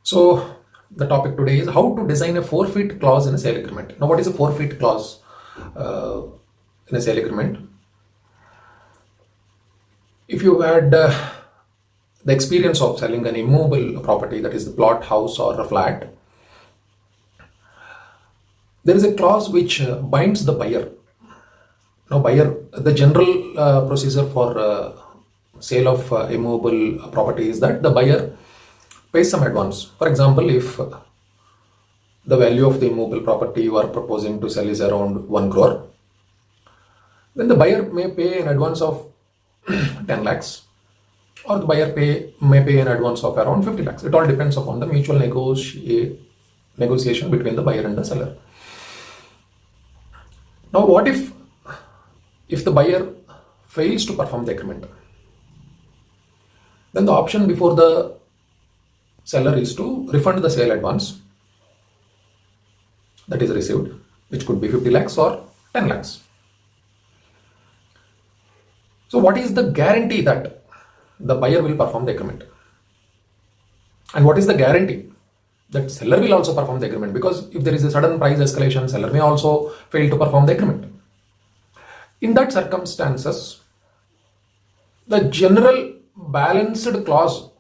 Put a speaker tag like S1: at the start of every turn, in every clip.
S1: So the topic today is how to design a forfeit clause in a sale agreement. Now, what is a forfeit clause in a sale agreement? If you had the experience of selling an immovable property, that is the plot, house or a flat, there is a clause which binds the buyer. Now, the general procedure for sale of immovable property is that the buyer pays some advance. For example, if the value of the immovable property you are proposing to sell is around 1 crore, then the buyer may pay an advance of 10 lakhs or the buyer may pay an advance of around 50 lakhs. It all depends upon the mutual negotiation between the buyer and the seller. Now, what if the buyer fails to perform the agreement? Then the option before the seller is to refund the sale advance that is received, which could be 50 lakhs or 10 lakhs. So what is the guarantee that the buyer will perform the agreement? And what is the guarantee that seller will also perform the agreement? Because if there is a sudden price escalation, seller may also fail to perform the agreement. In that circumstances, the general balanced clause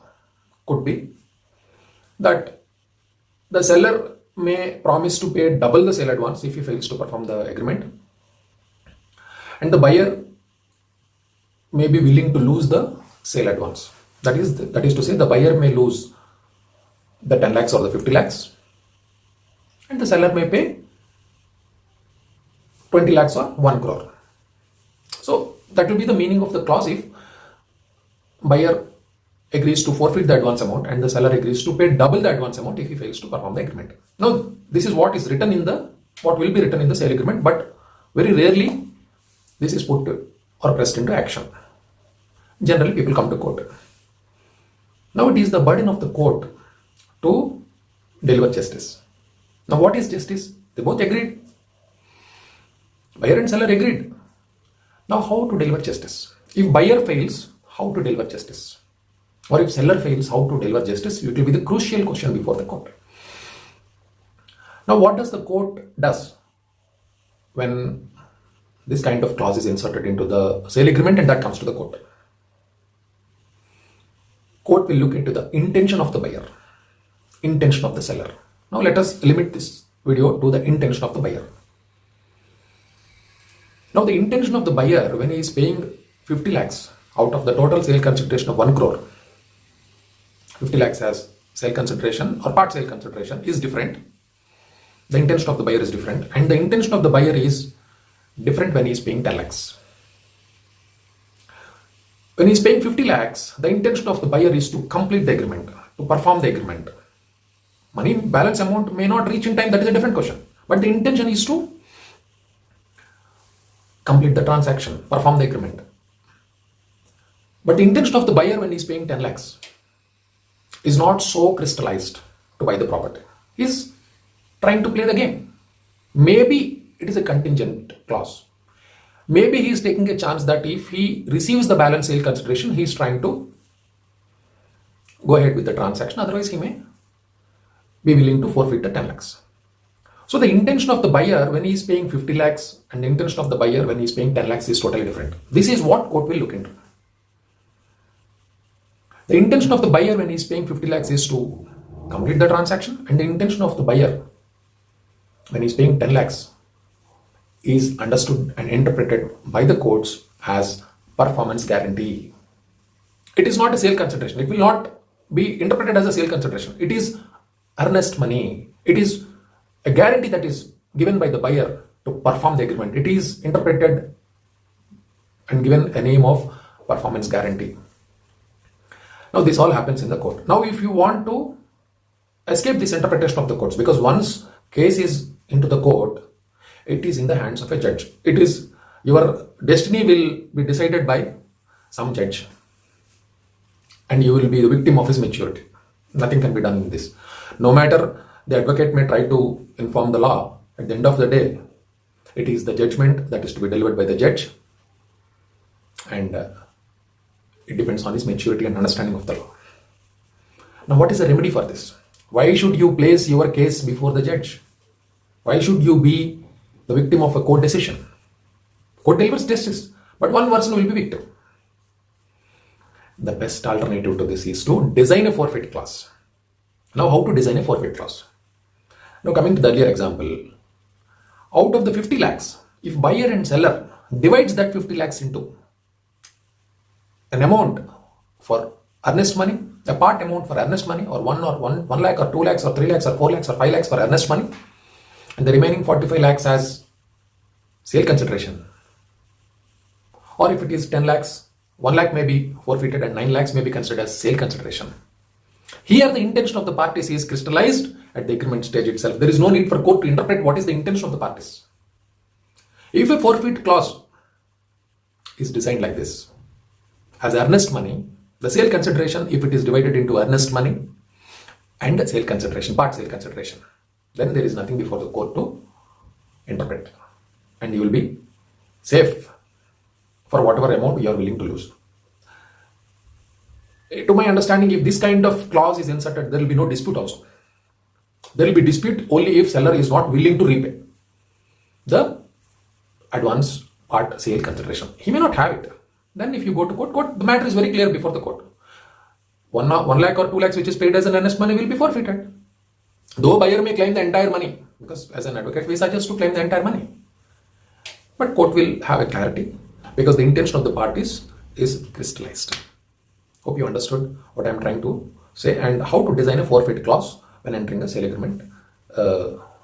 S1: could be that the seller may promise to pay double the sale advance if he fails to perform the agreement, and the buyer may be willing to lose the sale advance. That is to say, the buyer may lose the 10 lakhs or the 50 lakhs, and the seller may pay 20 lakhs or 1 crore. So that will be the meaning of the clause if buyer agrees to forfeit the advance amount and the seller agrees to pay double the advance amount if he fails to perform the agreement. Now, this is what will be written in the sale agreement, but very rarely this is put or pressed into action. Generally, people come to court. Now, it is the burden of the court to deliver justice. Now, what is justice? They both agreed. Buyer and seller agreed. Now, how to deliver justice? If buyer fails, how to deliver justice? Or if seller fails, how to deliver justice? It will be the crucial question before the court. Now, what does the court does when this kind of clause is inserted into the sale agreement and that comes to the court? Court will look into the intention of the buyer, intention of the seller. Now, let us limit this video to the intention of the buyer. Now, the intention of the buyer when he is paying 50 lakhs out of the total sale consideration of 1 crore, 50 lakhs as sale consideration or part sale consideration is different. The intention of the buyer is different, and the intention of the buyer is different when he is paying 10 lakhs. When he is paying 50 lakhs, the intention of the buyer is to complete the agreement, to perform the agreement. Money balance amount may not reach in time, that is a different question. But the intention is to complete the transaction, perform the agreement. But the intention of the buyer when he is paying 10 lakhs is not so crystallized to buy the property. He is trying to play the game. Maybe it is a contingent clause. Maybe he is taking a chance that if he receives the balance sale consideration, he is trying to go ahead with the transaction. Otherwise, he may be willing to forfeit the 10 lakhs. So the intention of the buyer when he is paying 50 lakhs and the intention of the buyer when he is paying 10 lakhs is totally different. This is what court will look into. The intention of the buyer when he is paying 50 lakhs is to complete the transaction, and the intention of the buyer when he is paying 10 lakhs is understood and interpreted by the courts as performance guarantee. It is not a sale consideration. It will not be interpreted as a sale consideration. It is earnest money. It is a guarantee that is given by the buyer to perform the agreement. It is interpreted and given a name of performance guarantee. Now, this all happens in the court. Now, if you want to escape this interpretation of the courts, because once case is into the court, it is in the hands of a judge. It is your destiny will be decided by some judge, and you will be the victim of his maturity. Nothing can be done in this. No matter the advocate may try to inform the law, at the end of the day, it is the judgment that is to be delivered by the judge, and it depends on his maturity and understanding of the law. Now, what is the remedy for this? Why should you place your case before the judge? Why should you be the victim of a court decision? Court delivers justice, but one person will be victim. The best alternative to this is to design a forfeit clause. Now, how to design a forfeit clause? Now, coming to the earlier example, out of the 50 lakhs, if buyer and seller divides that 50 lakhs into an amount for earnest money, a part amount for earnest money, or 1 lakh or 2 lakhs or 3 lakhs or 4 lakhs or 5 lakhs for earnest money, and the remaining 45 lakhs as sale consideration. Or if it is 10 lakhs, 1 lakh may be forfeited and 9 lakhs may be considered as sale consideration. Here the intention of the parties is crystallized at the agreement stage itself. There is no need for court to interpret what is the intention of the parties. If a forfeit clause is designed like this, as earnest money, the sale consideration, if it is divided into earnest money and sale consideration, part sale consideration, then there is nothing before the court to interpret, and you will be safe for whatever amount you are willing to lose. To my understanding, if this kind of clause is inserted, there will be no dispute also. There will be dispute only if seller is not willing to repay the advance part sale consideration. He may not have it. Then if you go to court, the matter is very clear before the court. 1 lakh or 2 lakhs which is paid as an earnest money will be forfeited. Though buyer may claim the entire money, because as an advocate we suggest to claim the entire money. But court will have a clarity because the intention of the parties is crystallized. Hope you understood what I am trying to say and how to design a forfeit clause when entering a sale agreement.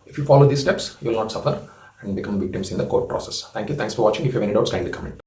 S1: If you follow these steps, you will not suffer and become victims in the court process. Thank you. Thanks for watching. If you have any doubts, kindly comment.